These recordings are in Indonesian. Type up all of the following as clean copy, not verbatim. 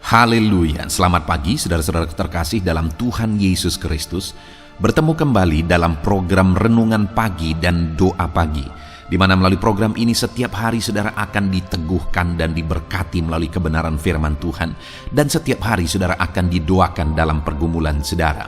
Haleluya, selamat pagi saudara-saudara terkasih dalam Tuhan Yesus Kristus. Bertemu kembali dalam program Renungan Pagi dan Doa Pagi, di mana melalui program ini setiap hari saudara akan diteguhkan dan diberkati melalui kebenaran firman Tuhan. Dan setiap hari saudara akan didoakan dalam pergumulan saudara.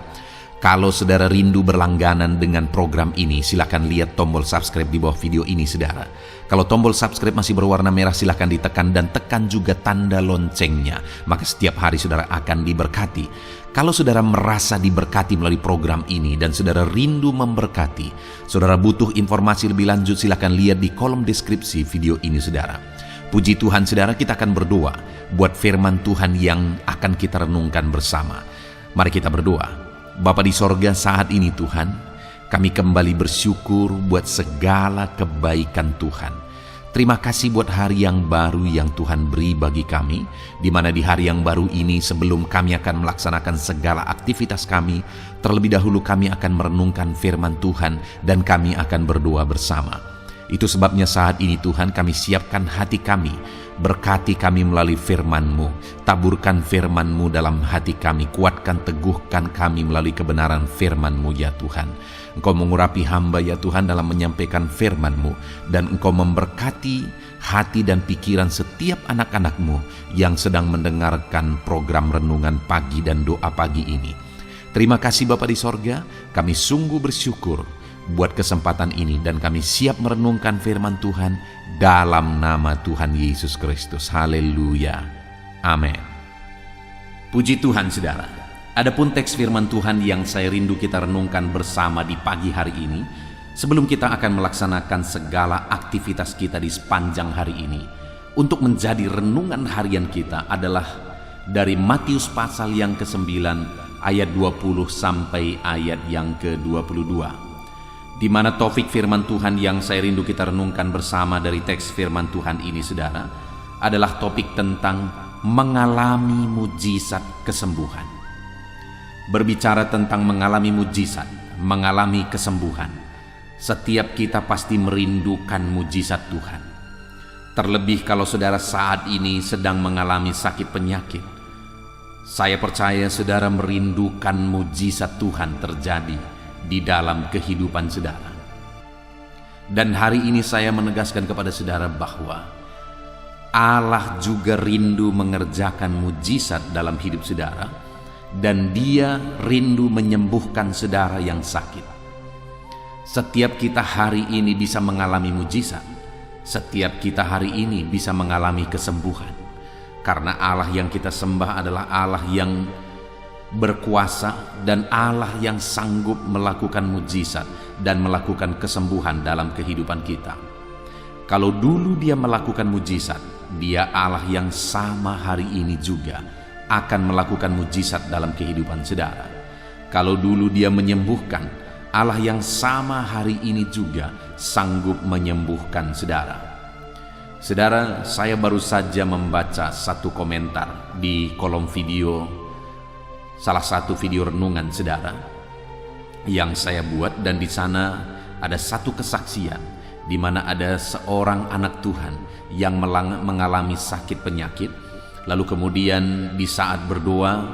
Kalau saudara rindu berlangganan dengan program ini, silakan lihat tombol subscribe di bawah video ini saudara. Kalau tombol subscribe masih berwarna merah, silakan ditekan dan tekan juga tanda loncengnya. Maka setiap hari saudara akan diberkati. Kalau saudara merasa diberkati melalui program ini dan saudara rindu memberkati, saudara butuh informasi lebih lanjut, silakan lihat di kolom deskripsi video ini saudara. Puji Tuhan saudara, kita akan berdoa buat firman Tuhan yang akan kita renungkan bersama. Mari kita berdoa. Bapa di sorga, saat ini Tuhan, kami kembali bersyukur buat segala kebaikan Tuhan. Terima kasih buat hari yang baru yang Tuhan beri bagi kami, di mana di hari yang baru ini sebelum kami akan melaksanakan segala aktivitas kami, terlebih dahulu kami akan merenungkan firman Tuhan dan kami akan berdoa bersama. Itu sebabnya saat ini Tuhan kami siapkan hati kami, berkati kami melalui firman-Mu, taburkan firman-Mu dalam hati kami, kuatkan teguhkan kami melalui kebenaran firman-Mu ya Tuhan. Engkau mengurapi hamba ya Tuhan dalam menyampaikan firman-Mu, dan Engkau memberkati hati dan pikiran setiap anak-anak-Mu yang sedang mendengarkan program Renungan Pagi dan Doa Pagi ini. Terima kasih Bapa di sorga, kami sungguh bersyukur buat kesempatan ini dan kami siap merenungkan firman Tuhan dalam nama Tuhan Yesus Kristus. Haleluya. Amin. Puji Tuhan saudara. Adapun teks firman Tuhan yang saya rindu kita renungkan bersama di pagi hari ini, sebelum kita akan melaksanakan segala aktivitas kita di sepanjang hari ini, untuk menjadi renungan harian kita adalah dari Matius pasal yang ke-9 ayat 20 sampai ayat yang ke-22. Di mana topik firman Tuhan yang saya rindu kita renungkan bersama dari teks firman Tuhan ini saudara, adalah topik tentang mengalami mujizat kesembuhan. Berbicara tentang mengalami mujizat, mengalami kesembuhan, setiap kita pasti merindukan mujizat Tuhan. Terlebih kalau saudara saat ini sedang mengalami sakit penyakit, saya percaya saudara merindukan mujizat Tuhan terjadi di dalam kehidupan saudara. Dan hari ini saya menegaskan kepada saudara bahwa Allah juga rindu mengerjakan mujizat dalam hidup saudara, dan Dia rindu menyembuhkan saudara yang sakit. Setiap kita hari ini bisa mengalami mujizat. Setiap kita hari ini bisa mengalami kesembuhan. Karena Allah yang kita sembah adalah Allah yang berkuasa dan Allah yang sanggup melakukan mujizat dan melakukan kesembuhan dalam kehidupan kita. Kalau dulu Dia melakukan mujizat, Dia Allah yang sama hari ini juga akan melakukan mujizat dalam kehidupan saudara. Kalau dulu Dia menyembuhkan, Allah yang sama hari ini juga sanggup menyembuhkan saudara. Saudara, saya baru saja membaca satu komentar di kolom video salah satu video renungan saudara yang saya buat, dan di sana ada satu kesaksian di mana ada seorang anak Tuhan yang mengalami sakit penyakit. Lalu kemudian di saat berdoa,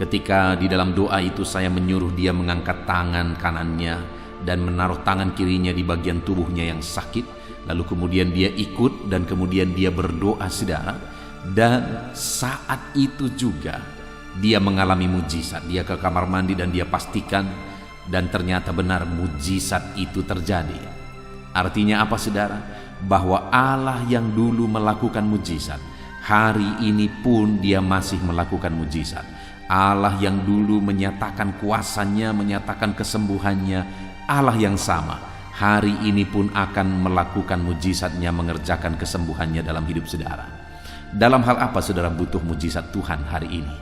ketika di dalam doa itu saya menyuruh dia mengangkat tangan kanannya dan menaruh tangan kirinya di bagian tubuhnya yang sakit. Lalu kemudian dia ikut dan kemudian dia berdoa saudara, dan saat itu juga dia mengalami mujizat. Dia ke kamar mandi dan dia pastikan, dan ternyata benar mujizat itu terjadi. Artinya apa saudara? Bahwa Allah yang dulu melakukan mujizat, hari ini pun Dia masih melakukan mujizat. Allah yang dulu menyatakan kuasanya, menyatakan kesembuhannya, Allah yang sama hari ini pun akan melakukan mujizatnya, mengerjakan kesembuhannya dalam hidup saudara. Dalam hal apa saudara butuh mujizat Tuhan hari ini?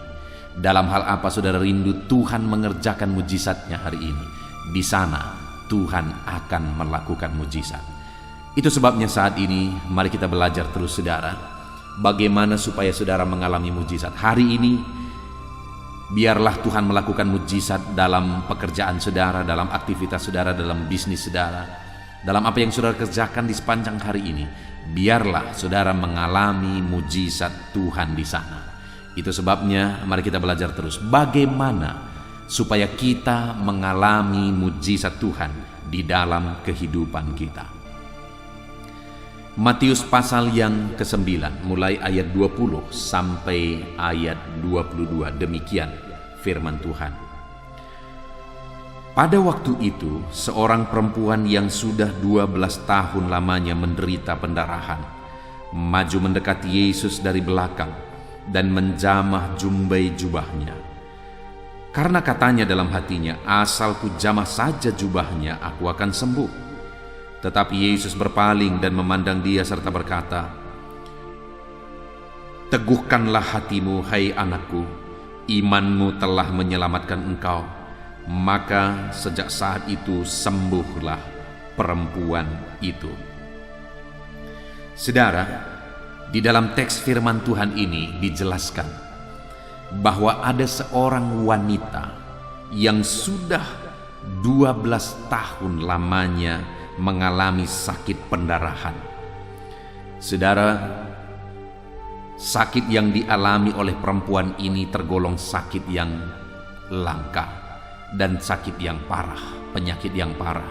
Dalam hal apa saudara rindu Tuhan mengerjakan mujizatnya hari ini? Di sana Tuhan akan melakukan mujizat. Itu sebabnya saat ini mari kita belajar terus saudara, bagaimana supaya saudara mengalami mujizat. Hari ini biarlah Tuhan melakukan mujizat dalam pekerjaan saudara, dalam aktivitas saudara, dalam bisnis saudara, dalam apa yang saudara kerjakan di sepanjang hari ini. Biarlah saudara mengalami mujizat Tuhan di sana. Itu sebabnya mari kita belajar terus bagaimana supaya kita mengalami mujizat Tuhan di dalam kehidupan kita. Matius pasal yang ke-9 mulai ayat 20 sampai ayat 22, demikian firman Tuhan. Pada waktu itu seorang perempuan yang sudah 12 tahun lamanya menderita pendarahan maju mendekati Yesus dari belakang dan menjamah jumbai jubahnya. Karena katanya dalam hatinya, asal ku jamah saja jubahnya, aku akan sembuh. Tetapi Yesus berpaling dan memandang dia serta berkata, "Teguhkanlah hatimu, hai anakku, imanmu telah menyelamatkan engkau." Maka sejak saat itu sembuhlah perempuan itu. Saudara, di dalam teks firman Tuhan ini dijelaskan bahwa ada seorang wanita yang sudah 12 tahun lamanya mengalami sakit pendarahan. Saudara, sakit yang dialami oleh perempuan ini tergolong sakit yang langka dan sakit yang parah, penyakit yang parah,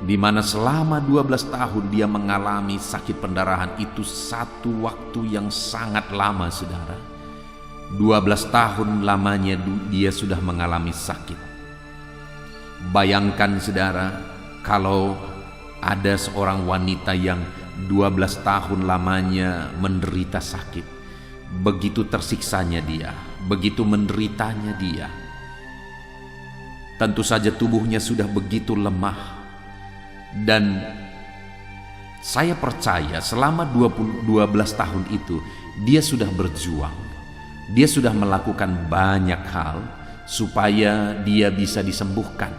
di mana selama 12 tahun dia mengalami sakit pendarahan. Itu satu waktu yang sangat lama, saudara. 12 tahun lamanya dia sudah mengalami sakit. Bayangkan, saudara, kalau ada seorang wanita yang 12 tahun lamanya menderita sakit, begitu tersiksanya dia, begitu menderitanya dia. Tentu saja tubuhnya sudah begitu lemah. Dan saya percaya selama 12 tahun itu dia sudah berjuang. Dia sudah melakukan banyak hal supaya dia bisa disembuhkan.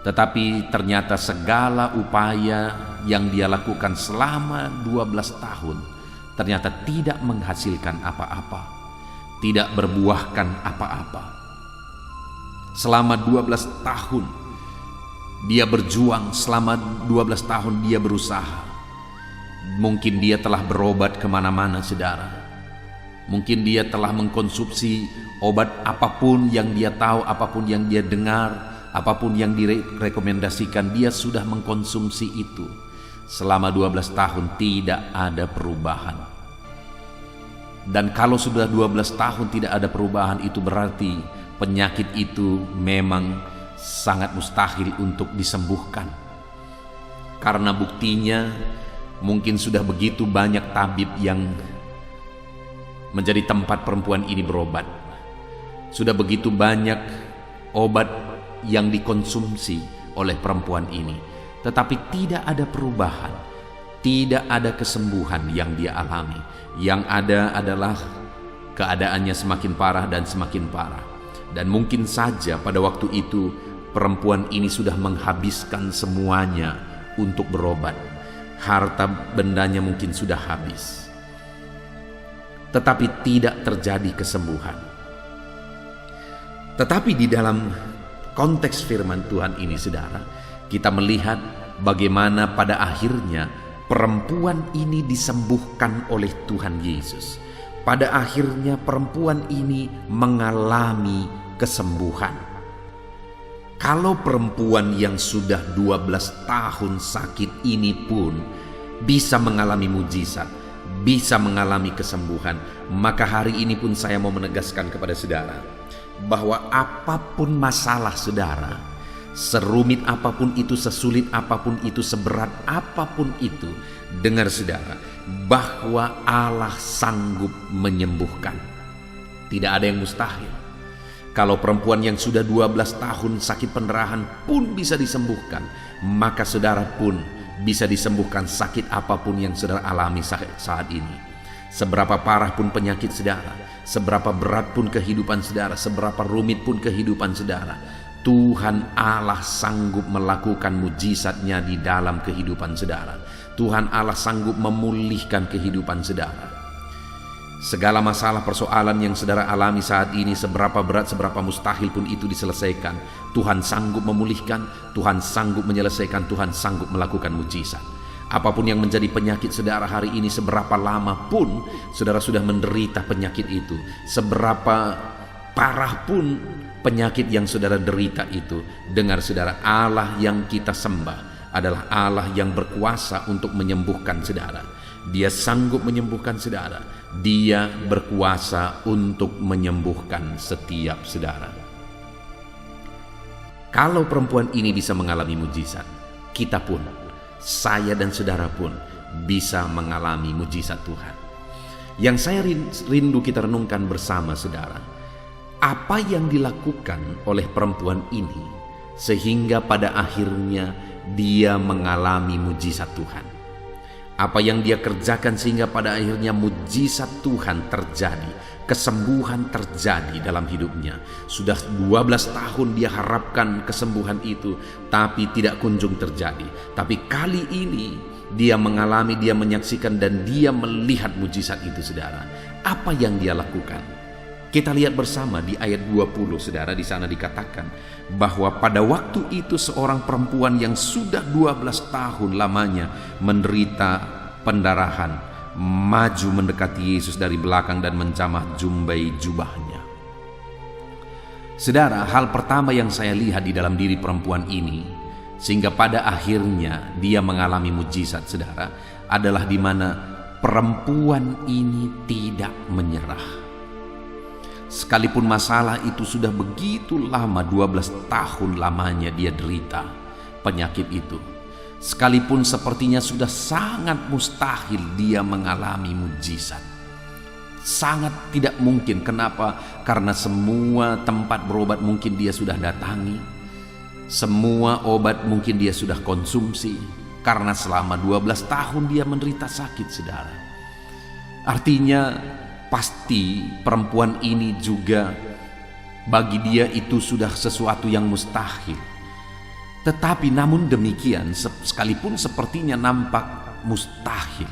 Tetapi ternyata segala upaya yang dia lakukan selama 12 tahun ternyata tidak menghasilkan apa-apa, tidak berbuahkan apa-apa. Selama 12 tahun dia berjuang, selama 12 tahun dia berusaha. Mungkin dia telah berobat kemana-mana, saudara. Mungkin dia telah mengkonsumsi obat apapun yang dia tahu, apapun yang dia dengar, apapun yang direkomendasikan, dia sudah mengkonsumsi itu. Selama 12 tahun tidak ada perubahan. Dan kalau sudah 12 tahun tidak ada perubahan, itu berarti penyakit itu memang sangat mustahil untuk disembuhkan. Karena buktinya mungkin sudah begitu banyak tabib yang menjadi tempat perempuan ini berobat. Sudah begitu banyak obat yang dikonsumsi oleh perempuan ini, tetapi tidak ada perubahan, tidak ada kesembuhan yang dia alami. Yang ada adalah keadaannya semakin parah dan semakin parah. Dan mungkin saja pada waktu itu perempuan ini sudah menghabiskan semuanya untuk berobat. Harta bendanya mungkin sudah habis, tetapi tidak terjadi kesembuhan. Tetapi di dalam konteks firman Tuhan ini, saudara, kita melihat bagaimana pada akhirnya perempuan ini disembuhkan oleh Tuhan Yesus. Pada akhirnya perempuan ini mengalami kesembuhan. Kalau perempuan yang sudah 12 tahun sakit ini pun bisa mengalami mujizat, bisa mengalami kesembuhan, maka hari ini pun saya mau menegaskan kepada saudara bahwa apapun masalah saudara, serumit apapun itu, sesulit apapun itu, seberat apapun itu, dengar saudara, bahwa Allah sanggup menyembuhkan. Tidak ada yang mustahil. Kalau perempuan yang sudah 12 tahun sakit pendarahan pun bisa disembuhkan, maka saudara pun bisa disembuhkan sakit apapun yang saudara alami saat ini. Seberapa parah pun penyakit saudara, seberapa berat pun kehidupan saudara, seberapa rumit pun kehidupan saudara, Tuhan Allah sanggup melakukan mujizatnya di dalam kehidupan saudara. Tuhan Allah sanggup memulihkan kehidupan saudara. Segala masalah persoalan yang saudara alami saat ini, seberapa berat, seberapa mustahil pun itu diselesaikan, Tuhan sanggup memulihkan, Tuhan sanggup menyelesaikan, Tuhan sanggup melakukan mujizat. Apapun yang menjadi penyakit saudara hari ini, seberapa lama pun saudara sudah menderita penyakit itu, seberapa parah pun penyakit yang saudara derita itu, dengar saudara, Allah yang kita sembah adalah Allah yang berkuasa untuk menyembuhkan saudara. Dia sanggup menyembuhkan saudara. Dia berkuasa untuk menyembuhkan setiap saudara. Kalau perempuan ini bisa mengalami mujizat, kita pun, saya dan saudara pun bisa mengalami mujizat Tuhan. Yang saya rindu kita renungkan bersama saudara, apa yang dilakukan oleh perempuan ini sehingga pada akhirnya dia mengalami mujizat Tuhan. Apa yang dia kerjakan sehingga pada akhirnya mujizat Tuhan terjadi, kesembuhan terjadi dalam hidupnya. Sudah 12 tahun dia harapkan kesembuhan itu, tapi tidak kunjung terjadi. Tapi kali ini dia mengalami, dia menyaksikan, dan dia melihat mujizat itu saudara. Apa yang dia lakukan? Kita lihat bersama di ayat 20 saudara, di sana dikatakan bahwa pada waktu itu seorang perempuan yang sudah 12 tahun lamanya menderita pendarahan maju mendekati Yesus dari belakang dan menjamah jumbai jubahnya. Saudara, hal pertama yang saya lihat di dalam diri perempuan ini sehingga pada akhirnya dia mengalami mujizat saudara adalah di mana perempuan ini tidak menyerah. Sekalipun masalah itu sudah begitu lama, 12 tahun lamanya dia derita penyakit itu. Sekalipun sepertinya sudah sangat mustahil dia mengalami mujizat. Sangat tidak mungkin. Kenapa? Karena semua tempat berobat mungkin dia sudah datangi. Semua obat mungkin dia sudah konsumsi. Karena selama 12 tahun dia menderita sakit saudara. Artinya pasti perempuan ini juga bagi dia itu sudah sesuatu yang mustahil. Tetapi namun demikian, sekalipun sepertinya nampak mustahil,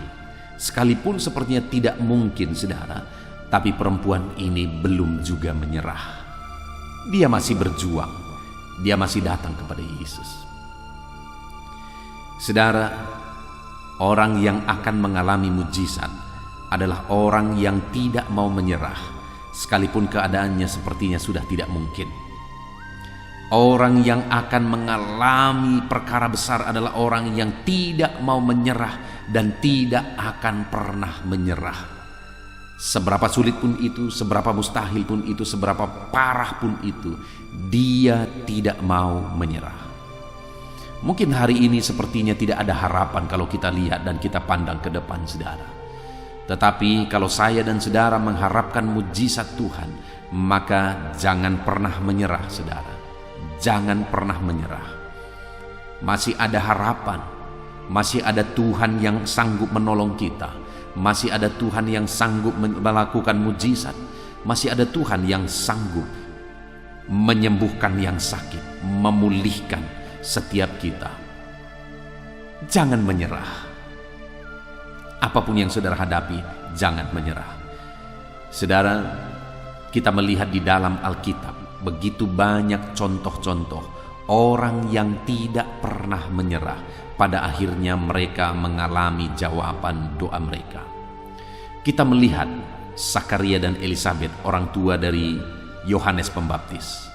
sekalipun sepertinya tidak mungkin saudara, tapi perempuan ini belum juga menyerah. Dia masih berjuang, dia masih datang kepada Yesus. Saudara, orang yang akan mengalami mujizat adalah orang yang tidak mau menyerah, sekalipun keadaannya sepertinya sudah tidak mungkin. Orang yang akan mengalami perkara besar adalah orang yang tidak mau menyerah dan tidak akan pernah menyerah. Seberapa sulit pun itu, seberapa mustahil pun itu, seberapa parah pun itu, dia tidak mau menyerah. Mungkin hari ini sepertinya tidak ada harapan kalau kita lihat dan kita pandang ke depan saudara. Tetapi kalau saya dan saudara mengharapkan mujizat Tuhan, maka jangan pernah menyerah saudara. Jangan pernah menyerah. Masih ada harapan. Masih ada Tuhan yang sanggup menolong kita. Masih ada Tuhan yang sanggup melakukan mujizat. Masih ada Tuhan yang sanggup menyembuhkan yang sakit, memulihkan setiap kita. Jangan menyerah. Apapun yang saudara hadapi, jangan menyerah. Saudara, kita melihat di dalam Alkitab begitu banyak contoh-contoh orang yang tidak pernah menyerah. Pada akhirnya mereka mengalami jawaban doa mereka. Kita melihat Zakaria dan Elisabet, orang tua dari Yohanes Pembaptis.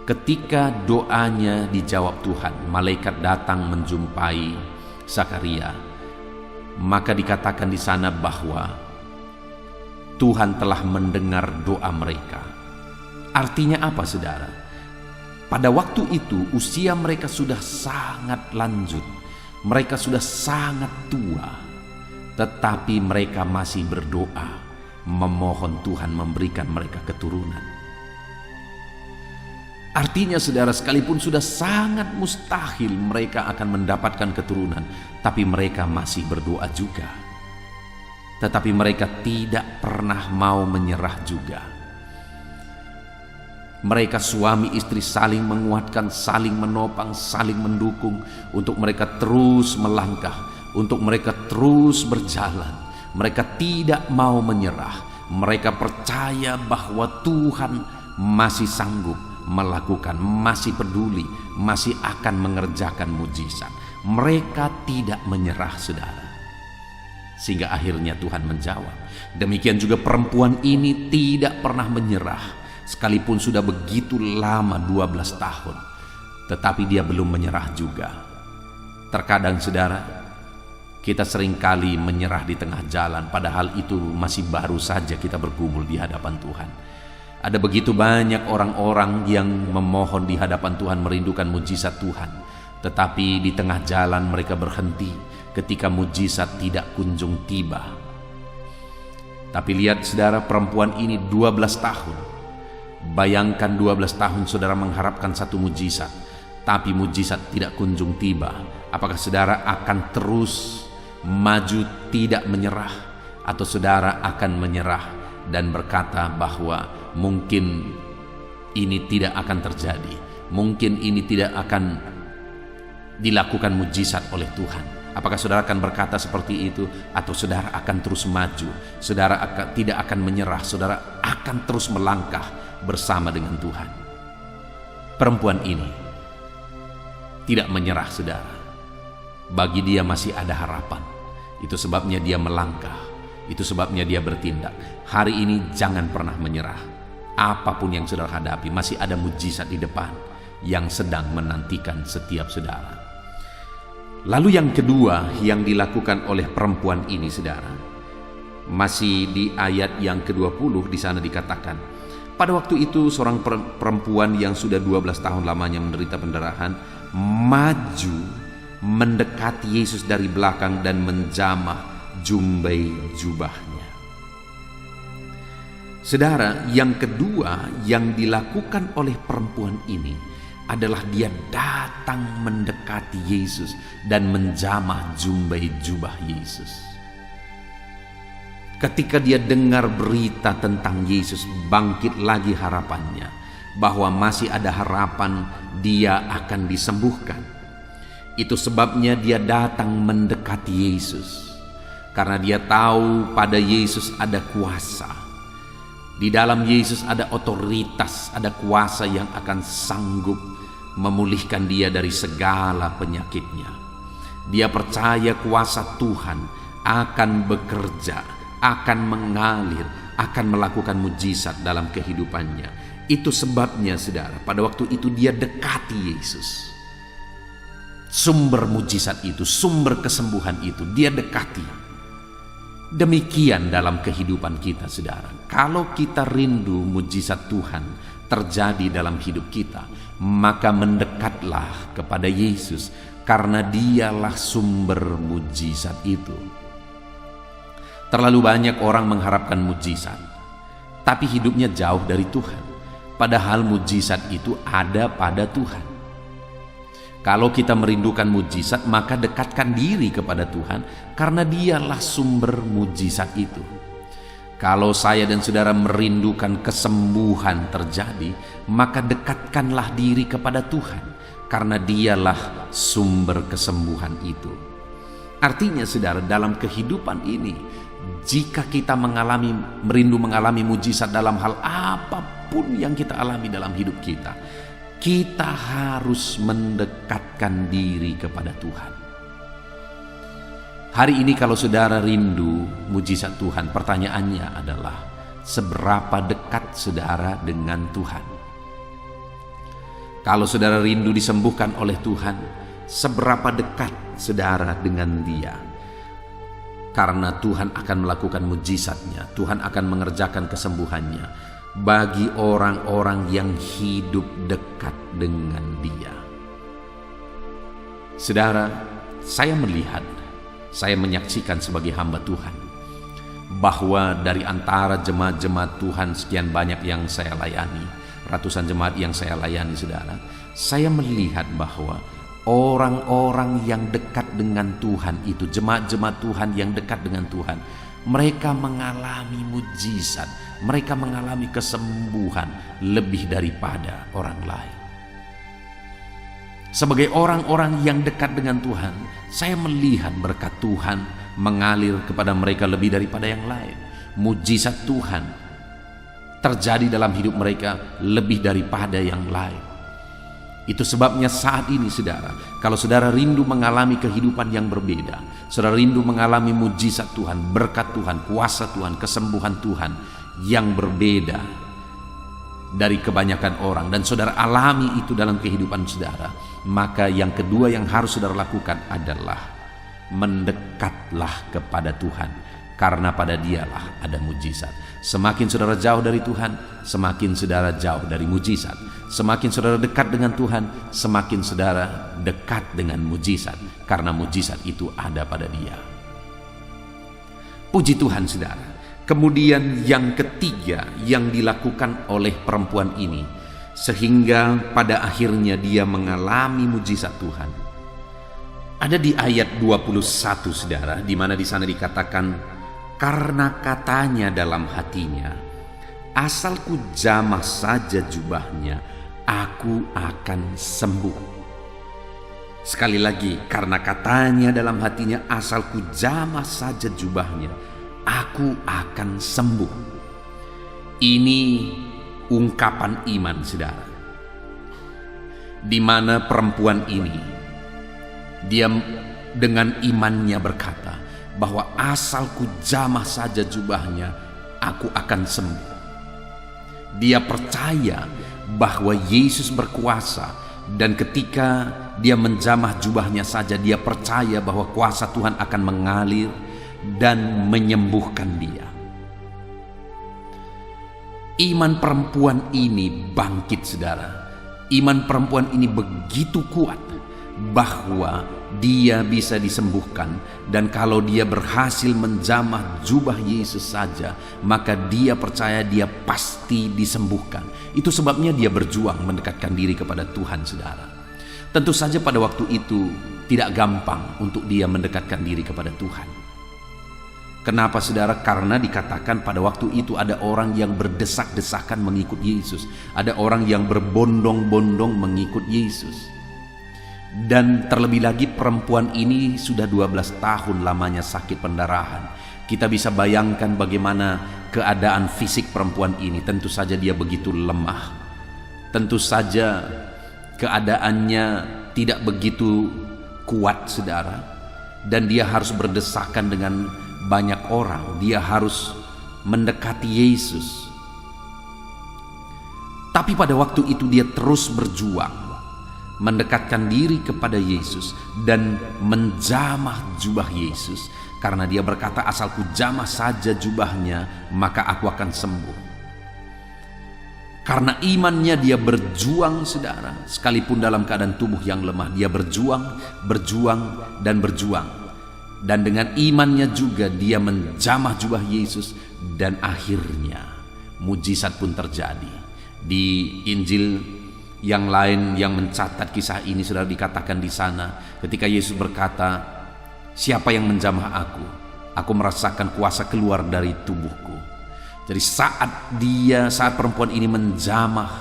Ketika doanya dijawab Tuhan, malaikat datang menjumpai Zakaria. Maka dikatakan di sana bahwa Tuhan telah mendengar doa mereka. Artinya apa saudara? Pada waktu itu usia mereka sudah sangat lanjut. Mereka sudah sangat tua. Tetapi mereka masih berdoa, memohon Tuhan memberikan mereka keturunan. Artinya saudara, sekalipun sudah sangat mustahil mereka akan mendapatkan keturunan, tapi mereka masih berdoa juga. Tetapi mereka tidak pernah mau menyerah juga. Mereka suami istri saling menguatkan, saling menopang, saling mendukung untuk mereka terus melangkah, untuk mereka terus berjalan. Mereka tidak mau menyerah. Mereka percaya bahwa Tuhan masih sanggup melakukan, masih peduli, masih akan mengerjakan mujizat. Mereka tidak menyerah, saudara. Sehingga akhirnya Tuhan menjawab. Demikian juga perempuan ini tidak pernah menyerah, sekalipun sudah begitu lama 12 tahun. Tetapi dia belum menyerah juga. Terkadang, saudara, kita seringkali menyerah di tengah jalan, padahal itu masih baru saja kita bergumul di hadapan Tuhan. Ada begitu banyak orang-orang yang memohon di hadapan Tuhan, merindukan mujizat Tuhan. Tetapi di tengah jalan mereka berhenti ketika mujizat tidak kunjung tiba. Tapi lihat, saudara, perempuan ini 12 tahun. Bayangkan 12 tahun saudara mengharapkan satu mujizat, tapi mujizat tidak kunjung tiba. Apakah saudara akan terus maju tidak menyerah, atau saudara akan menyerah dan berkata bahwa mungkin ini tidak akan terjadi, mungkin ini tidak akan dilakukan mujizat oleh Tuhan? Apakah saudara akan berkata seperti itu, atau saudara akan terus maju? Saudara tidak akan menyerah, saudara akan terus melangkah bersama dengan Tuhan. Perempuan ini tidak menyerah, saudara. Bagi dia masih ada harapan. Itu sebabnya dia melangkah, itu sebabnya dia bertindak. Hari ini jangan pernah menyerah. Apapun yang saudara hadapi, masih ada mujizat di depan yang sedang menantikan setiap saudara. Lalu yang kedua yang dilakukan oleh perempuan ini, saudara, masih di ayat yang ke-20, di sana dikatakan, pada waktu itu seorang perempuan yang sudah 12 tahun lamanya menderita pendarahan maju mendekati Yesus dari belakang dan menjamah jumbai jubahnya. Saudara, yang kedua yang dilakukan oleh perempuan ini adalah dia datang mendekati Yesus dan menjamah jumbai jubah Yesus. Ketika dia dengar berita tentang Yesus, bangkit lagi harapannya bahwa masih ada harapan dia akan disembuhkan. Itu sebabnya dia datang mendekati Yesus, karena dia tahu pada Yesus ada kuasa. Di dalam Yesus ada otoritas, ada kuasa yang akan sanggup memulihkan dia dari segala penyakitnya. Dia percaya kuasa Tuhan akan bekerja, akan mengalir, akan melakukan mujizat dalam kehidupannya. Itu sebabnya, saudara, pada waktu itu dia dekati Yesus. Sumber mujizat itu, sumber kesembuhan itu, dia dekati. Demikian dalam kehidupan kita, saudara. Kalau kita rindu mujizat Tuhan terjadi dalam hidup kita, maka mendekatlah kepada Yesus, karena dialah sumber mujizat itu. Terlalu banyak orang mengharapkan mujizat, tapi hidupnya jauh dari Tuhan, padahal mujizat itu ada pada Tuhan. Kalau kita merindukan mujizat, maka dekatkan diri kepada Tuhan, karena dialah sumber mujizat itu. Kalau saya dan saudara merindukan kesembuhan terjadi, maka dekatkanlah diri kepada Tuhan, karena dialah sumber kesembuhan itu. Artinya, saudara, dalam kehidupan ini, jika kita merindu mengalami mujizat dalam hal apapun yang kita alami dalam hidup kita, kita harus mendekatkan diri kepada Tuhan. Hari ini kalau saudara rindu mujizat Tuhan, pertanyaannya adalah seberapa dekat saudara dengan Tuhan? Kalau saudara rindu disembuhkan oleh Tuhan, seberapa dekat saudara dengan Dia? Karena Tuhan akan melakukan mujizatnya, Tuhan akan mengerjakan kesembuhannya bagi orang-orang yang hidup dekat dengan Dia. Saudara, saya menyaksikan sebagai hamba Tuhan, bahwa dari antara jemaat-jemaat Tuhan sekian banyak yang saya layani, ratusan jemaat yang saya layani, saudara, saya melihat bahwa orang-orang yang dekat dengan Tuhan itu, jemaat-jemaat Tuhan yang dekat dengan Tuhan, mereka mengalami mujizat, mereka mengalami kesembuhan lebih daripada orang lain. Sebagai orang-orang yang dekat dengan Tuhan, saya melihat berkat Tuhan mengalir kepada mereka lebih daripada yang lain. Mujizat Tuhan terjadi dalam hidup mereka lebih daripada yang lain. Itu sebabnya saat ini saudara, kalau saudara rindu mengalami kehidupan yang berbeda, saudara rindu mengalami mujizat Tuhan, berkat Tuhan, kuasa Tuhan, kesembuhan Tuhan yang berbeda dari kebanyakan orang, dan saudara alami itu dalam kehidupan saudara, maka yang kedua yang harus saudara lakukan adalah mendekatlah kepada Tuhan, karena pada Dialah ada mujizat. Semakin saudara jauh dari Tuhan, semakin saudara jauh dari mujizat. Semakin saudara dekat dengan Tuhan, semakin saudara dekat dengan mujizat, karena mujizat itu ada pada Dia. Puji Tuhan saudara. Kemudian yang ketiga yang dilakukan oleh perempuan ini, sehingga pada akhirnya dia mengalami mujizat Tuhan, ada di ayat 21 saudara, di mana di sana dikatakan, karena katanya dalam hatinya, asal ku jamah saja jubahnya, aku akan sembuh. Sekali lagi, karena katanya dalam hatinya, asal ku jamah saja jubahnya, aku akan sembuh. Ini ungkapan iman saudara, di mana perempuan ini dia dengan imannya berkata bahwa asal ku jamah saja jubahnya, aku akan sembuh. Dia percaya bahwa Yesus berkuasa, dan ketika dia menjamah jubahnya saja, dia percaya bahwa kuasa Tuhan akan mengalir dan menyembuhkan dia. Iman perempuan ini bangkit saudara. Iman perempuan ini begitu kuat bahwa dia bisa disembuhkan, dan kalau dia berhasil menjamah jubah Yesus saja, maka dia percaya dia pasti disembuhkan. Itu sebabnya dia berjuang mendekatkan diri kepada Tuhan saudara. Tentu saja pada waktu itu tidak gampang untuk dia mendekatkan diri kepada Tuhan. Kenapa saudara? Karena dikatakan pada waktu itu ada orang yang berdesak-desakan mengikut Yesus, ada orang yang berbondong-bondong mengikut Yesus. Dan terlebih lagi perempuan ini sudah 12 tahun lamanya sakit pendarahan. Kita bisa bayangkan bagaimana keadaan fisik perempuan ini. Tentu saja dia begitu lemah. Tentu saja keadaannya tidak begitu kuat saudara. Dan dia harus berdesakan dengan banyak orang. Dia harus mendekati Yesus. Tapi pada waktu itu dia terus berjuang mendekatkan diri kepada Yesus dan menjamah jubah Yesus, karena dia berkata, asalku jamah saja jubahnya, maka aku akan sembuh. Karena imannya dia berjuang saudara, sekalipun dalam keadaan tubuh yang lemah, dia berjuang, dan berjuang. Dan dengan imannya juga dia menjamah jubah Yesus, dan akhirnya mujizat pun terjadi. Di Injil yang lain yang mencatat kisah ini sudah dikatakan di sana, ketika Yesus berkata, siapa yang menjamah aku merasakan kuasa keluar dari tubuhku. Jadi saat perempuan ini menjamah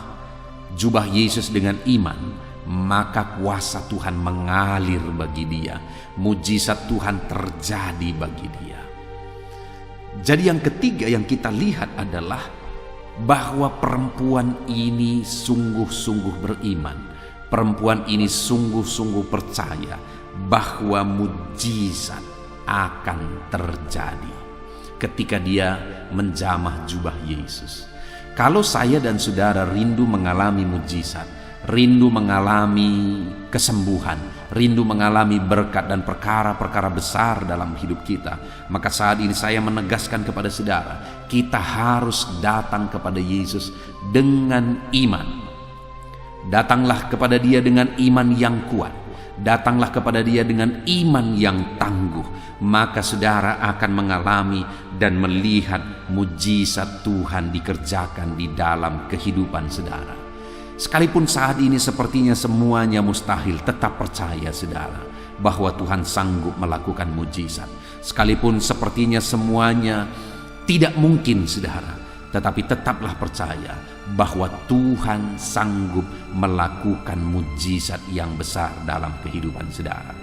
jubah Yesus dengan iman, maka kuasa Tuhan mengalir bagi dia, mujizat Tuhan terjadi bagi dia. Jadi yang ketiga yang kita lihat adalah bahwa perempuan ini sungguh-sungguh beriman. Perempuan ini sungguh-sungguh percaya bahwa mujizat akan terjadi ketika dia menjamah jubah Yesus. Kalau saya dan saudara rindu mengalami mujizat, rindu mengalami kesembuhan, rindu mengalami berkat dan perkara-perkara besar dalam hidup kita, maka saat ini saya menegaskan kepada saudara, kita harus datang kepada Yesus dengan iman. Datanglah kepada Dia dengan iman yang kuat. Datanglah kepada Dia dengan iman yang tangguh, maka saudara akan mengalami dan melihat mujizat Tuhan dikerjakan di dalam kehidupan saudara. Sekalipun saat ini sepertinya semuanya mustahil, tetap percaya saudara bahwa Tuhan sanggup melakukan mujizat. Sekalipun sepertinya semuanya tidak mungkin saudara, tetapi tetaplah percaya bahwa Tuhan sanggup melakukan mujizat yang besar dalam kehidupan saudara.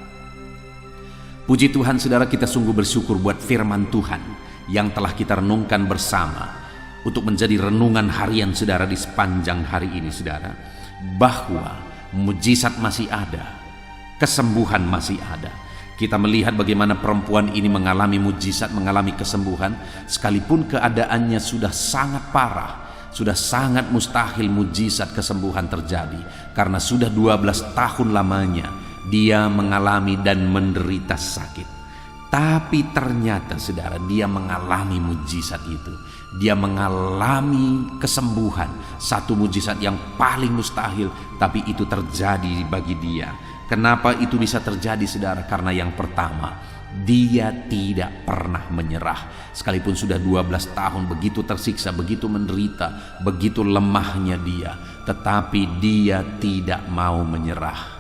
Puji Tuhan saudara, kita sungguh bersyukur buat firman Tuhan yang telah kita renungkan bersama untuk menjadi renungan harian saudara di sepanjang hari ini saudara, bahwa mujizat masih ada, kesembuhan masih ada. Kita melihat bagaimana perempuan ini mengalami mujizat, mengalami kesembuhan, sekalipun keadaannya sudah sangat parah, sudah sangat mustahil mujizat kesembuhan terjadi, karena sudah 12 tahun lamanya dia mengalami dan menderita sakit. Tapi ternyata saudara, dia mengalami mujizat itu. Dia mengalami kesembuhan, satu mujizat yang paling mustahil, tapi itu terjadi bagi dia. Kenapa itu bisa terjadi saudara? Karena yang pertama, dia tidak pernah menyerah. Sekalipun sudah 12 tahun begitu tersiksa, begitu menderita, begitu lemahnya dia, tetapi dia tidak mau menyerah.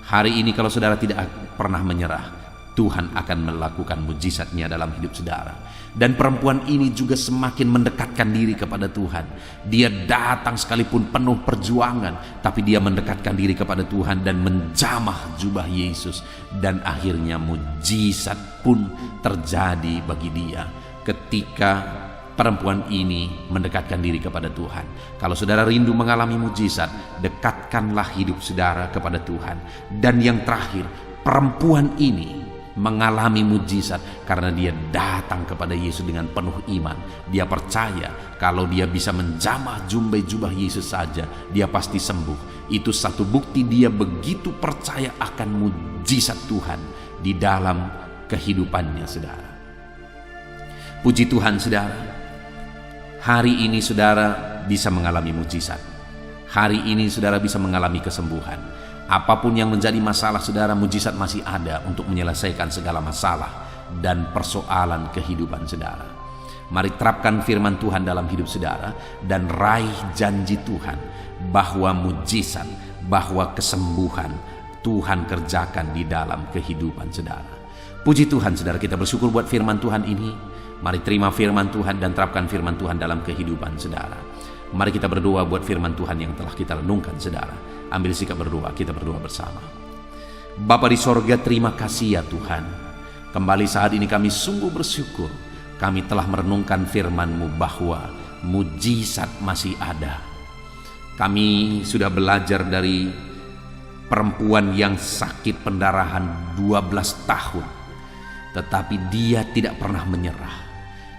Hari ini kalau saudara tidak pernah menyerah, Tuhan akan melakukan mujizatnya dalam hidup saudara. Dan perempuan ini juga semakin mendekatkan diri kepada Tuhan. Dia datang sekalipun penuh perjuangan, tapi dia mendekatkan diri kepada Tuhan dan menjamah jubah Yesus. Dan akhirnya mujizat pun terjadi bagi dia ketika perempuan ini mendekatkan diri kepada Tuhan. Kalau saudara rindu mengalami mujizat, dekatkanlah hidup saudara kepada Tuhan. Dan yang terakhir, perempuan ini mengalami mujizat karena dia datang kepada Yesus dengan penuh iman. Dia percaya kalau dia bisa menjamah jubah Yesus saja, dia pasti sembuh. Itu satu bukti dia begitu percaya akan mujizat Tuhan di dalam kehidupannya saudara. Puji Tuhan saudara, hari ini saudara bisa mengalami mujizat. Hari ini saudara bisa mengalami kesembuhan. Apapun yang menjadi masalah saudara, mujizat masih ada untuk menyelesaikan segala masalah dan persoalan kehidupan saudara. Mari terapkan firman Tuhan dalam hidup saudara dan raih janji Tuhan bahwa mujizat, bahwa kesembuhan Tuhan kerjakan di dalam kehidupan saudara. Puji Tuhan saudara, kita bersyukur buat firman Tuhan ini. Mari terima firman Tuhan dan terapkan firman Tuhan dalam kehidupan saudara. Mari kita berdoa buat firman Tuhan yang telah kita renungkan saudara. Ambil sikap berdoa, kita berdoa bersama. Bapa di sorga, terima kasih ya Tuhan. Kembali saat ini kami sungguh bersyukur. Kami telah merenungkan firman-Mu bahwa mujizat masih ada. Kami sudah belajar dari perempuan yang sakit pendarahan 12 tahun. Tetapi dia tidak pernah menyerah.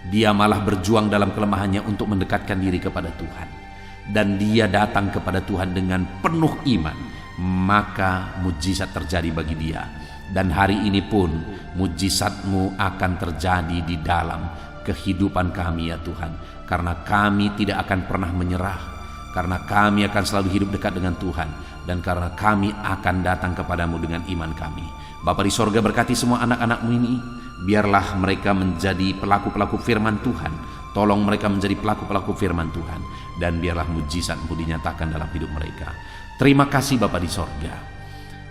Dia malah berjuang dalam kelemahannya untuk mendekatkan diri kepada Tuhan. Dan dia datang kepada Tuhan dengan penuh iman, maka mujizat terjadi bagi dia. Dan hari ini pun mujizat-Mu akan terjadi di dalam kehidupan kami ya Tuhan. Karena kami tidak akan pernah menyerah, karena kami akan selalu hidup dekat dengan Tuhan, dan karena kami akan datang kepadamu dengan iman kami. Bapa di sorga, berkati semua anak-anak-Mu ini. Biarlah mereka menjadi pelaku-pelaku firman Tuhan. Tolong mereka menjadi pelaku-pelaku firman Tuhan. Dan biarlah mujizat-Mu dinyatakan dalam hidup mereka. Terima kasih Bapa di sorga.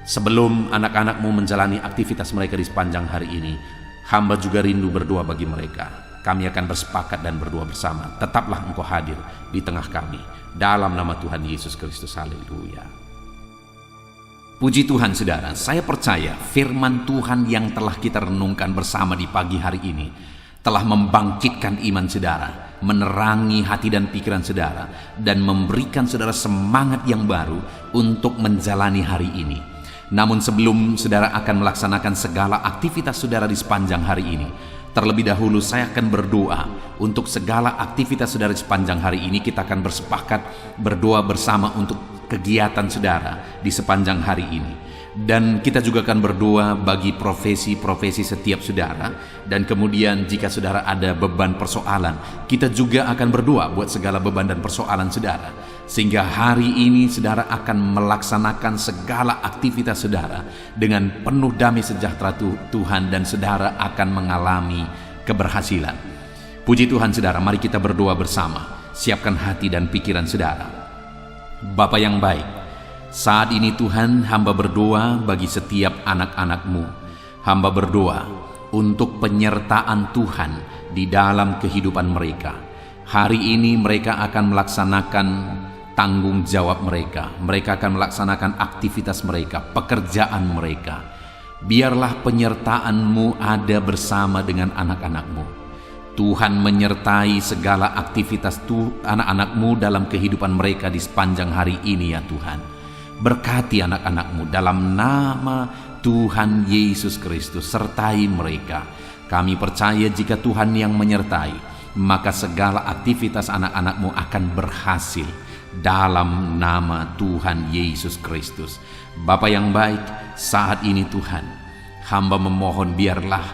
Sebelum anak-anak-Mu menjalani aktivitas mereka di sepanjang hari ini, hamba juga rindu berdoa bagi mereka. Kami akan bersepakat dan berdoa bersama. Tetaplah Engkau hadir di tengah kami. Dalam nama Tuhan Yesus Kristus. Haleluya. Puji Tuhan saudara, saya percaya firman Tuhan yang telah kita renungkan bersama di pagi hari ini telah membangkitkan iman saudara, menerangi hati dan pikiran saudara, dan memberikan saudara semangat yang baru untuk menjalani hari ini. Namun sebelum saudara akan melaksanakan segala aktivitas saudara di sepanjang hari ini, terlebih dahulu saya akan berdoa untuk segala aktivitas saudara di sepanjang hari ini. Kita akan bersepakat berdoa bersama untuk kegiatan saudara di sepanjang hari ini. Dan kita juga akan berdoa bagi profesi-profesi setiap saudara. Dan kemudian jika saudara ada beban persoalan, kita juga akan berdoa buat segala beban dan persoalan saudara. Sehingga hari ini saudara akan melaksanakan segala aktivitas saudara dengan penuh damai sejahtera Tuhan, dan saudara akan mengalami keberhasilan. Puji Tuhan saudara, mari kita berdoa bersama. Siapkan hati dan pikiran saudara. Bapa yang baik, saat ini Tuhan, hamba berdoa bagi setiap anak-anak-Mu. Hamba berdoa untuk penyertaan Tuhan di dalam kehidupan mereka. Hari ini mereka akan melaksanakan tanggung jawab mereka. Mereka akan melaksanakan aktivitas mereka, pekerjaan mereka. Biarlah penyertaan-Mu ada bersama dengan anak-anak-Mu. Tuhan menyertai segala aktivitas anak-anak-Mu dalam kehidupan mereka di sepanjang hari ini ya Tuhan. Berkati anak-anak-Mu dalam nama Tuhan Yesus Kristus, sertai mereka. Kami percaya jika Tuhan yang menyertai, maka segala aktivitas anak-anak-Mu akan berhasil dalam nama Tuhan Yesus Kristus. Bapa yang baik, saat ini Tuhan, hamba memohon biarlah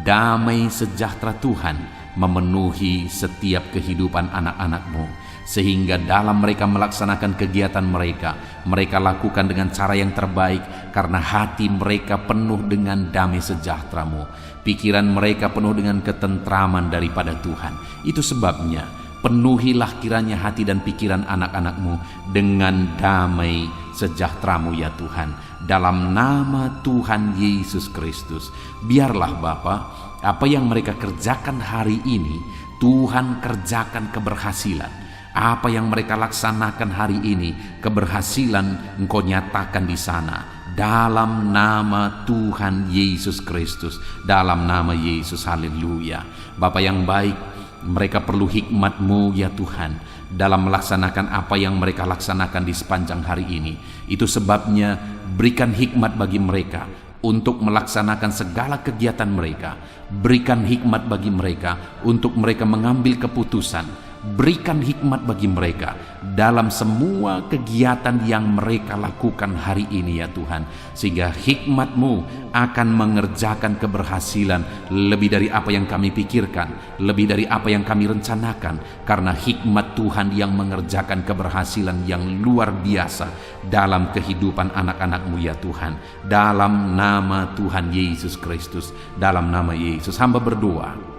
damai sejahtera Tuhan memenuhi setiap kehidupan anak-anak-Mu, sehingga dalam mereka melaksanakan kegiatan mereka, mereka lakukan dengan cara yang terbaik karena hati mereka penuh dengan damai sejahtera-Mu. Pikiran mereka penuh dengan ketentraman daripada Tuhan. Itu sebabnya penuhilah kiranya hati dan pikiran anak-anak-Mu dengan damai sejahtera-Mu ya Tuhan. Dalam nama Tuhan Yesus Kristus, biarlah Bapa, apa yang mereka kerjakan hari ini, Tuhan kerjakan keberhasilan. Apa yang mereka laksanakan hari ini, keberhasilan Engkau nyatakan di sana. Dalam nama Tuhan Yesus Kristus, dalam nama Yesus, haleluya. Bapa yang baik, mereka perlu hikmat-Mu ya Tuhan, dalam melaksanakan apa yang mereka laksanakan di sepanjang hari ini. Itu sebabnya berikan hikmat bagi mereka untuk melaksanakan segala kegiatan mereka. Berikan hikmat bagi mereka untuk mereka mengambil keputusan. Berikan hikmat bagi mereka dalam semua kegiatan yang mereka lakukan hari ini ya Tuhan, sehingga hikmat-Mu akan mengerjakan keberhasilan lebih dari apa yang kami pikirkan, lebih dari apa yang kami rencanakan, karena hikmat Tuhan yang mengerjakan keberhasilan yang luar biasa dalam kehidupan anak-anak-Mu ya Tuhan. Dalam nama Tuhan Yesus Kristus, dalam nama Yesus, hamba berdoa,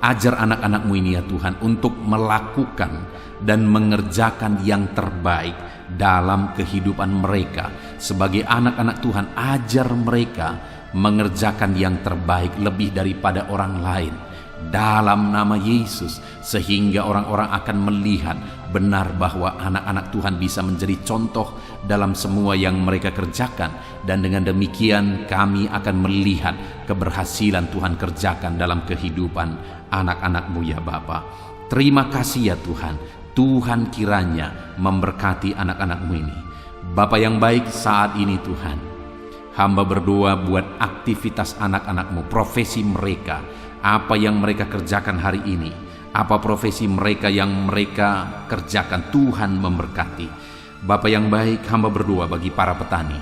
ajar anak-anak-Mu ini ya Tuhan untuk melakukan dan mengerjakan yang terbaik dalam kehidupan mereka. Sebagai anak-anak Tuhan, ajar mereka mengerjakan yang terbaik lebih daripada orang lain dalam nama Yesus, sehingga orang-orang akan melihat benar bahwa anak-anak Tuhan bisa menjadi contoh dalam semua yang mereka kerjakan, dan dengan demikian kami akan melihat keberhasilan Tuhan kerjakan dalam kehidupan anak-anak-Mu ya Bapa. Terima kasih ya Tuhan. Tuhan kiranya memberkati anak-anak-Mu ini. Bapa yang baik, saat ini Tuhan, hamba berdoa buat aktivitas anak-anak-Mu, profesi mereka, apa yang mereka kerjakan hari ini, apa profesi mereka yang mereka kerjakan, Tuhan memberkati. Bapa yang baik, hamba berdoa bagi para petani.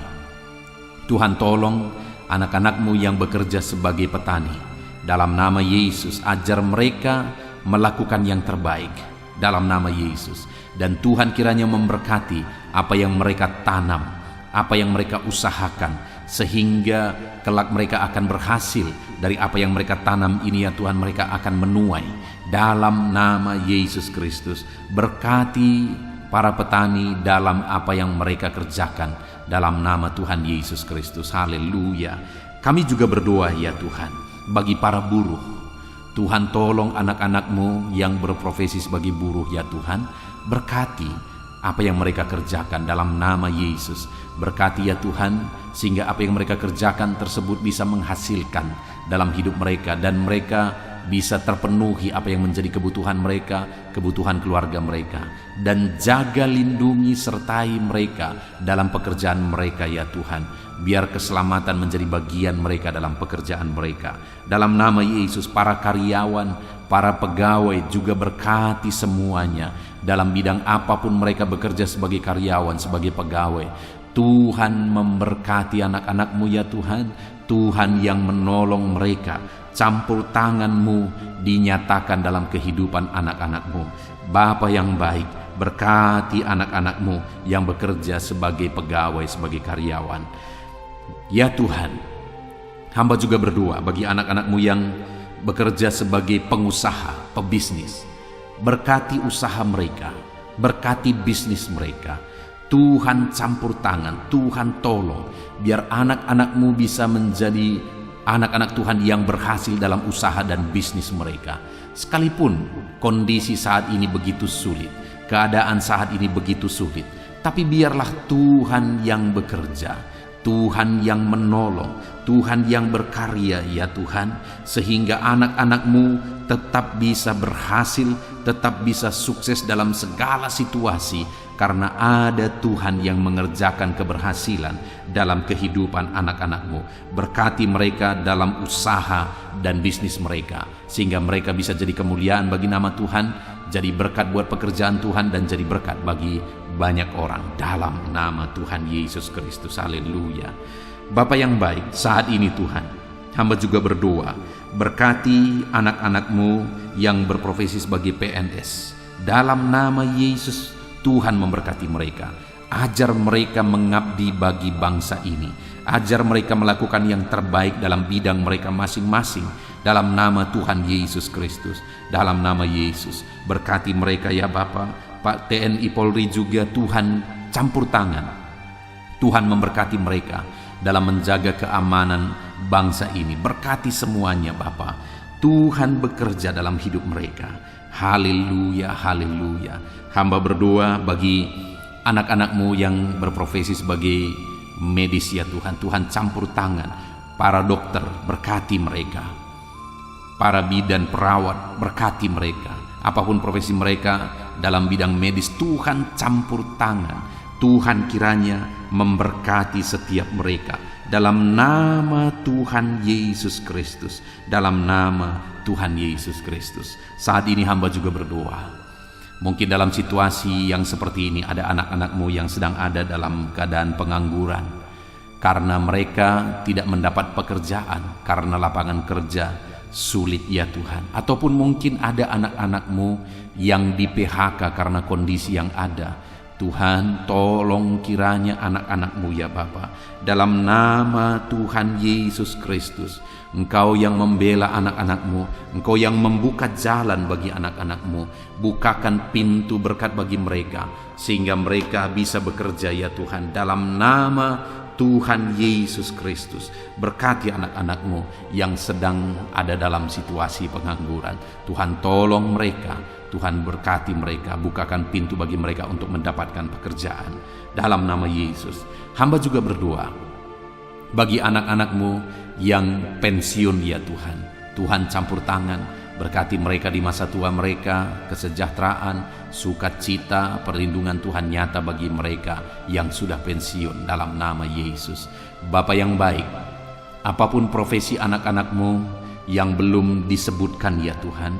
Tuhan tolong anak-anak-Mu yang bekerja sebagai petani. Dalam nama Yesus, ajar mereka melakukan yang terbaik dalam nama Yesus. Dan Tuhan kiranya memberkati apa yang mereka tanam, apa yang mereka usahakan, sehingga kelak mereka akan berhasil dari apa yang mereka tanam ini ya Tuhan. Mereka akan menuai dalam nama Yesus Kristus. Berkati para petani dalam apa yang mereka kerjakan dalam nama Tuhan Yesus Kristus, haleluya. Kami juga berdoa ya Tuhan bagi para buruh. Tuhan tolong anak-anak-Mu yang berprofesi sebagai buruh ya Tuhan. Berkati apa yang mereka kerjakan dalam nama Yesus. Berkati ya Tuhan, sehingga apa yang mereka kerjakan tersebut bisa menghasilkan dalam hidup mereka, dan mereka bisa terpenuhi apa yang menjadi kebutuhan mereka, kebutuhan keluarga mereka. Dan jaga, lindungi, sertai mereka dalam pekerjaan mereka ya Tuhan. Biar keselamatan menjadi bagian mereka dalam pekerjaan mereka. Dalam nama Yesus, para karyawan, para pegawai juga berkati semuanya. Dalam bidang apapun mereka bekerja sebagai karyawan, sebagai pegawai, Tuhan memberkati anak-anak-Mu ya Tuhan. Tuhan yang menolong mereka. Campur tangan-Mu dinyatakan dalam kehidupan anak-anak-Mu. Bapa yang baik, berkati anak-anak-Mu yang bekerja sebagai pegawai, sebagai karyawan. Ya Tuhan, hamba juga berdoa bagi anak-anak-Mu yang bekerja sebagai pengusaha, pebisnis. Berkati usaha mereka, berkati bisnis mereka. Tuhan campur tangan, Tuhan tolong, biar anak-anak-Mu bisa menjadi anak-anak Tuhan yang berhasil dalam usaha dan bisnis mereka. Sekalipun kondisi saat ini begitu sulit, keadaan saat ini begitu sulit, tapi biarlah Tuhan yang bekerja. Tuhan yang menolong, Tuhan yang berkarya ya Tuhan, sehingga anak-anak-Mu tetap bisa berhasil, tetap bisa sukses dalam segala situasi, karena ada Tuhan yang mengerjakan keberhasilan dalam kehidupan anak-anak-Mu. Berkati mereka dalam usaha dan bisnis mereka, sehingga mereka bisa jadi kemuliaan bagi nama Tuhan, jadi berkat buat pekerjaan Tuhan, dan jadi berkat bagi banyak orang dalam nama Tuhan Yesus Kristus. Haleluya. Bapa yang baik, saat ini Tuhan, hamba juga berdoa, berkati anak-anak-Mu yang berprofesi sebagai PNS. Dalam nama Yesus, Tuhan memberkati mereka. Ajar mereka mengabdi bagi bangsa ini. Ajar mereka melakukan yang terbaik dalam bidang mereka masing-masing. Dalam nama Tuhan Yesus Kristus. Dalam nama Yesus, berkati mereka ya Bapa. Pak TNI Polri juga Tuhan campur tangan. Tuhan memberkati mereka dalam menjaga keamanan bangsa ini. Berkati semuanya Bapa. Tuhan bekerja dalam hidup mereka. Haleluya, haleluya. Hamba berdoa bagi anak-anak-Mu yang berprofesi sebagai medis ya Tuhan. Tuhan campur tangan. Para dokter, berkati mereka. Para bidan, perawat, berkati mereka. Apapun profesi mereka dalam bidang medis, Tuhan campur tangan. Tuhan kiranya memberkati setiap mereka. Dalam nama Tuhan Yesus Kristus. Dalam nama Tuhan Yesus Kristus. Saat ini hamba juga berdoa. Mungkin dalam situasi yang seperti ini ada anak-anak-Mu yang sedang ada dalam keadaan pengangguran. Karena mereka tidak mendapat pekerjaan. Karena lapangan kerja sulit ya Tuhan. Ataupun mungkin ada anak-anak-Mu yang di PHK karena kondisi yang ada. Tuhan, tolong kiranya anak-anak-Mu ya Bapa. Dalam nama Tuhan Yesus Kristus, Engkau yang membela anak-anak-Mu, Engkau yang membuka jalan bagi anak-anak-Mu. Bukakan pintu berkat bagi mereka, sehingga mereka bisa bekerja ya Tuhan. Dalam nama Tuhan Yesus Kristus, berkati anak-anak-Mu yang sedang ada dalam situasi pengangguran. Tuhan tolong mereka, Tuhan berkati mereka, bukakan pintu bagi mereka untuk mendapatkan pekerjaan. Dalam nama Yesus, hamba juga berdoa bagi anak-anak-Mu yang pensiun ya Tuhan. Tuhan campur tangan, berkati mereka di masa tua mereka, kesejahteraan, sukacita, perlindungan Tuhan nyata bagi mereka yang sudah pensiun dalam nama Yesus. Bapa yang baik, apapun profesi anak-anak-Mu yang belum disebutkan ya Tuhan,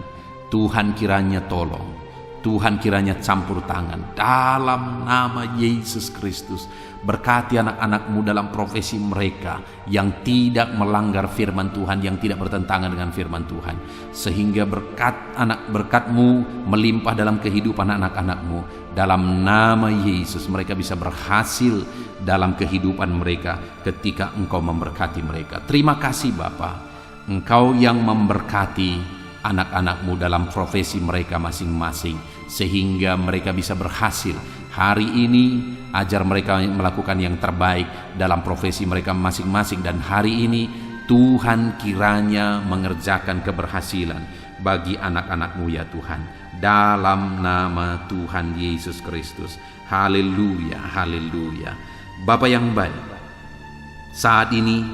Tuhan kiranya tolong, Tuhan kiranya campur tangan dalam nama Yesus Kristus. Berkati anak-anak-Mu dalam profesi mereka yang tidak melanggar firman Tuhan, yang tidak bertentangan dengan firman Tuhan, sehingga berkat-Mu melimpah dalam kehidupan anak-anak-Mu. Dalam nama Yesus mereka bisa berhasil dalam kehidupan mereka ketika Engkau memberkati mereka. Terima kasih Bapa, Engkau yang memberkati anak-anak-Mu dalam profesi mereka masing-masing, sehingga mereka bisa berhasil. Hari ini ajar mereka melakukan yang terbaik dalam profesi mereka masing-masing, dan hari ini Tuhan kiranya mengerjakan keberhasilan bagi anak-anak-Mu ya Tuhan. Dalam nama Tuhan Yesus Kristus. Haleluya, haleluya. Bapa yang baik, saat ini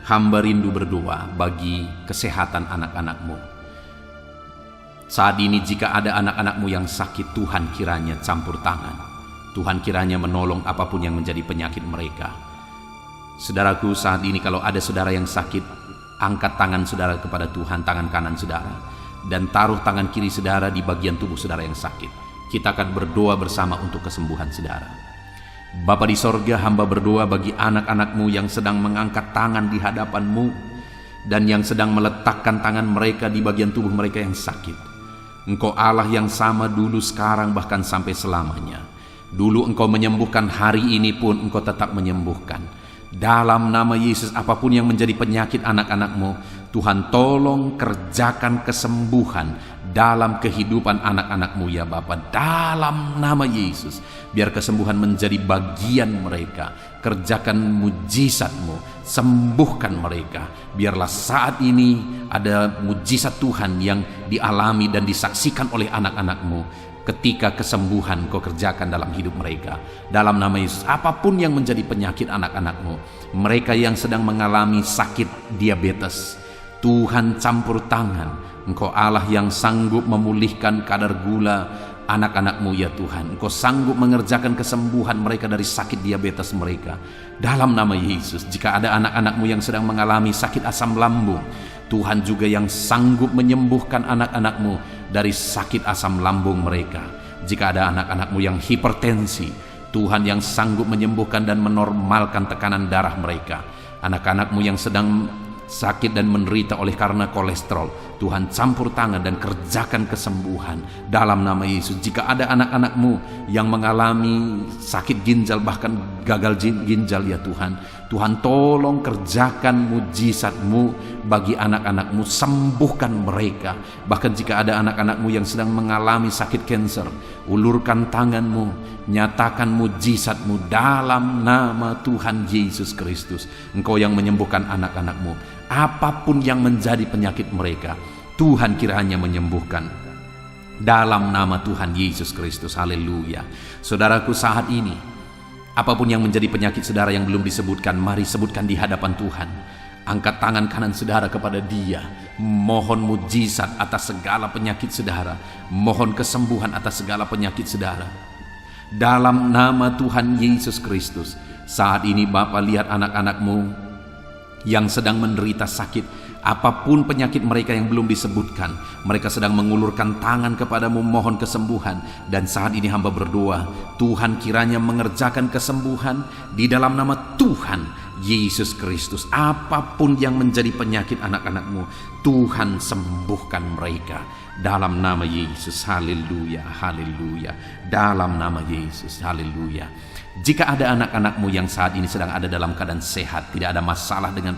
hamba rindu berdoa bagi kesehatan anak-anak-Mu. Saat ini jika ada anak-anak-Mu yang sakit, Tuhan kiranya campur tangan. Tuhan kiranya menolong apapun yang menjadi penyakit mereka. Saudaraku, saat ini kalau ada saudara yang sakit, angkat tangan saudara kepada Tuhan, tangan kanan saudara, dan taruh tangan kiri saudara di bagian tubuh saudara yang sakit. Kita akan berdoa bersama untuk kesembuhan saudara. Bapa di sorga, hamba berdoa bagi anak-anak-Mu yang sedang mengangkat tangan di hadapan-Mu, dan yang sedang meletakkan tangan mereka di bagian tubuh mereka yang sakit. Engkau Allah yang sama dulu, sekarang, bahkan sampai selamanya. Dulu Engkau menyembuhkan, hari ini pun Engkau tetap menyembuhkan. Dalam nama Yesus, apapun yang menjadi penyakit anak-anak-Mu, Tuhan tolong kerjakan kesembuhan dalam kehidupan anak-anak-Mu ya Bapa. Dalam nama Yesus, biar kesembuhan menjadi bagian mereka. Kerjakan mujizat-Mu, sembuhkan mereka. Biarlah saat ini ada mujizat Tuhan yang dialami dan disaksikan oleh anak-anak-Mu. ketika kesembuhan Kau kerjakan dalam hidup mereka. Dalam nama Yesus, apapun yang menjadi penyakit anak-anak-Mu, mereka yang sedang mengalami sakit diabetes, Tuhan campur tangan. Engkau Allah yang sanggup memulihkan kadar gula anak-anak-Mu ya Tuhan. Engkau sanggup mengerjakan kesembuhan mereka dari sakit diabetes mereka. Dalam nama Yesus, jika ada anak-anak-Mu yang sedang mengalami sakit asam lambung, Tuhan juga yang sanggup menyembuhkan anak-anak-Mu dari sakit asam lambung mereka. Jika ada anak-anak-Mu yang hipertensi, Tuhan yang sanggup menyembuhkan dan menormalkan tekanan darah mereka. Anak-anak-Mu yang sedang sakit dan menderita oleh karena kolesterol, Tuhan campur tangan dan kerjakan kesembuhan dalam nama Yesus. Jika ada anak-anak-Mu yang mengalami sakit ginjal, bahkan gagal ginjal ya Tuhan, Tuhan tolong kerjakan mujizat-Mu bagi anak-anak-Mu, sembuhkan mereka. Bahkan jika ada anak-anak-Mu yang sedang mengalami sakit kanker, ulurkan tangan-Mu, nyatakan mujizat-Mu dalam nama Tuhan Yesus Kristus. Engkau yang menyembuhkan anak-anak-Mu. Apapun yang menjadi penyakit mereka, Tuhan kiranya menyembuhkan dalam nama Tuhan Yesus Kristus. Haleluya. Saudaraku, saat ini apapun yang menjadi penyakit saudara yang belum disebutkan, mari sebutkan di hadapan Tuhan. Angkat tangan kanan saudara kepada Dia. Mohon mujizat atas segala penyakit saudara. Mohon kesembuhan atas segala penyakit saudara. Dalam nama Tuhan Yesus Kristus. Saat ini Bapa, lihat anak-anak-Mu yang sedang menderita sakit, apapun penyakit mereka yang belum disebutkan, mereka sedang mengulurkan tangan kepadamu mohon kesembuhan. Dan saat ini hamba berdoa, Tuhan kiranya mengerjakan kesembuhan di dalam nama Tuhan Yesus Kristus. Apapun yang menjadi penyakit anak-anak-Mu, Tuhan sembuhkan mereka dalam nama Yesus. Haleluya, haleluya. Dalam nama Yesus, haleluya. Jika ada anak-anak-Mu yang saat ini sedang ada dalam keadaan sehat, tidak ada masalah dengan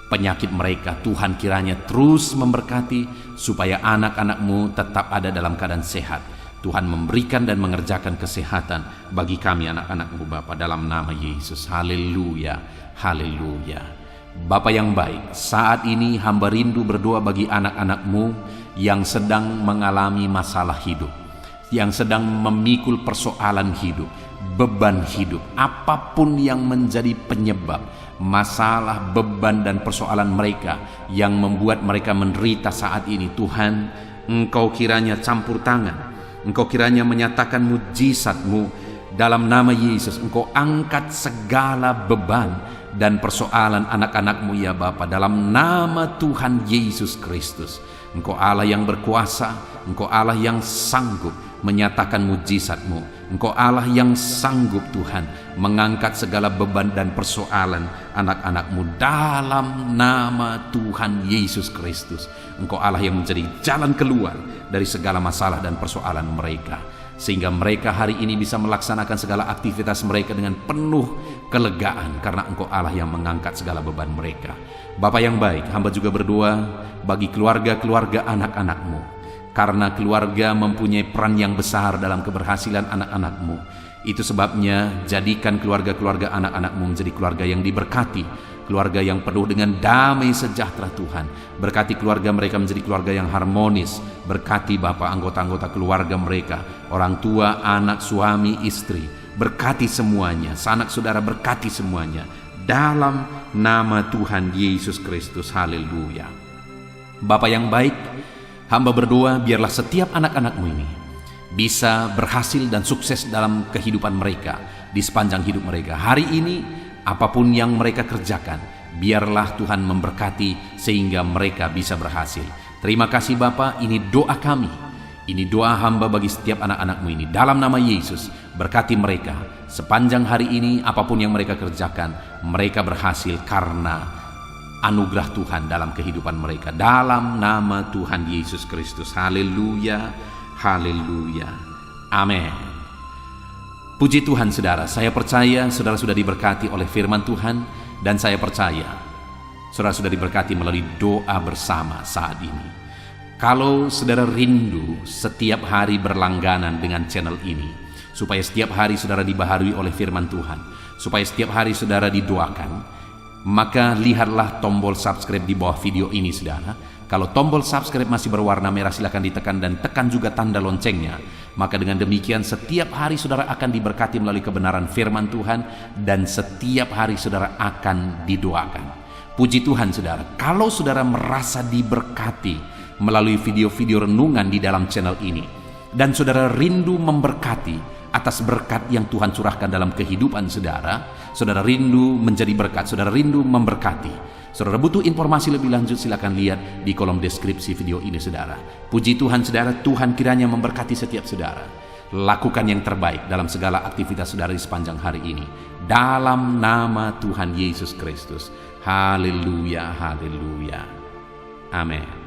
penyakit mereka, Tuhan kiranya terus memberkati supaya anak-anak-Mu tetap ada dalam keadaan sehat. Tuhan memberikan dan mengerjakan kesehatan bagi kami anak-anak-Mu Bapa, dalam nama Yesus. Haleluya, haleluya. Bapa yang baik, saat ini hamba rindu berdoa bagi anak-anak-Mu yang sedang mengalami masalah hidup, yang sedang memikul persoalan hidup, beban hidup, apapun yang menjadi penyebab masalah, beban dan persoalan mereka yang membuat mereka menderita saat ini. Tuhan, Engkau kiranya campur tangan, Engkau kiranya menyatakan mujizat-Mu dalam nama Yesus. Engkau angkat segala beban dan persoalan anak-anak-Mu ya Bapa, dalam nama Tuhan Yesus Kristus. Engkau Allah yang berkuasa, Engkau Allah yang sanggup menyatakan mujizat-Mu. Engkau Allah yang sanggup Tuhan mengangkat segala beban dan persoalan anak-anak-Mu dalam nama Tuhan Yesus Kristus. Engkau Allah yang menjadi jalan keluar dari segala masalah dan persoalan mereka, sehingga mereka hari ini bisa melaksanakan segala aktivitas mereka dengan penuh kelegaan, karena Engkau Allah yang mengangkat segala beban mereka. Bapa yang baik, hamba juga berdoa bagi keluarga-keluarga anak-anak-Mu, karena keluarga mempunyai peran yang besar dalam keberhasilan anak-anak-Mu. Itu sebabnya jadikan keluarga-keluarga anak-anak-Mu menjadi keluarga yang diberkati, keluarga yang penuh dengan damai sejahtera Tuhan. Berkati keluarga mereka menjadi keluarga yang harmonis. Berkati Bapa anggota-anggota keluarga mereka, orang tua, anak, suami, istri. Berkati semuanya, sanak saudara, berkati semuanya dalam nama Tuhan Yesus Kristus. Haleluya. Bapa yang baik, hamba berdoa biarlah setiap anak-anak-Mu ini bisa berhasil dan sukses dalam kehidupan mereka, di sepanjang hidup mereka. Hari ini apapun yang mereka kerjakan, biarlah Tuhan memberkati sehingga mereka bisa berhasil. Terima kasih Bapa, ini doa kami, ini doa hamba bagi setiap anak-anak-Mu ini. Dalam nama Yesus, berkati mereka sepanjang hari ini. Apapun yang mereka kerjakan, mereka berhasil karena anugerah Tuhan dalam kehidupan mereka, dalam nama Tuhan Yesus Kristus. Haleluya, haleluya, amin. Puji Tuhan saudara, saya percaya saudara sudah diberkati oleh firman Tuhan, dan saya percaya saudara sudah diberkati melalui doa bersama saat ini. Kalau saudara rindu setiap hari berlangganan dengan channel ini, supaya setiap hari saudara dibaharui oleh firman Tuhan, supaya setiap hari saudara didoakan, maka lihatlah tombol subscribe di bawah video ini saudara. Kalau tombol subscribe masih berwarna merah, silakan ditekan dan tekan juga tanda loncengnya. Maka dengan demikian setiap hari saudara akan diberkati melalui kebenaran firman Tuhan, dan setiap hari saudara akan didoakan. Puji Tuhan saudara, kalau saudara merasa diberkati melalui video-video renungan di dalam channel ini, dan saudara rindu memberkati atas berkat yang Tuhan curahkan dalam kehidupan saudara, saudara rindu menjadi berkat, saudara rindu memberkati, saudara butuh informasi lebih lanjut, silakan lihat di kolom deskripsi video ini saudara. Puji Tuhan saudara, Tuhan kiranya memberkati setiap saudara. Lakukan yang terbaik dalam segala aktivitas saudara di sepanjang hari ini, dalam nama Tuhan Yesus Kristus. Haleluya, haleluya. Amin.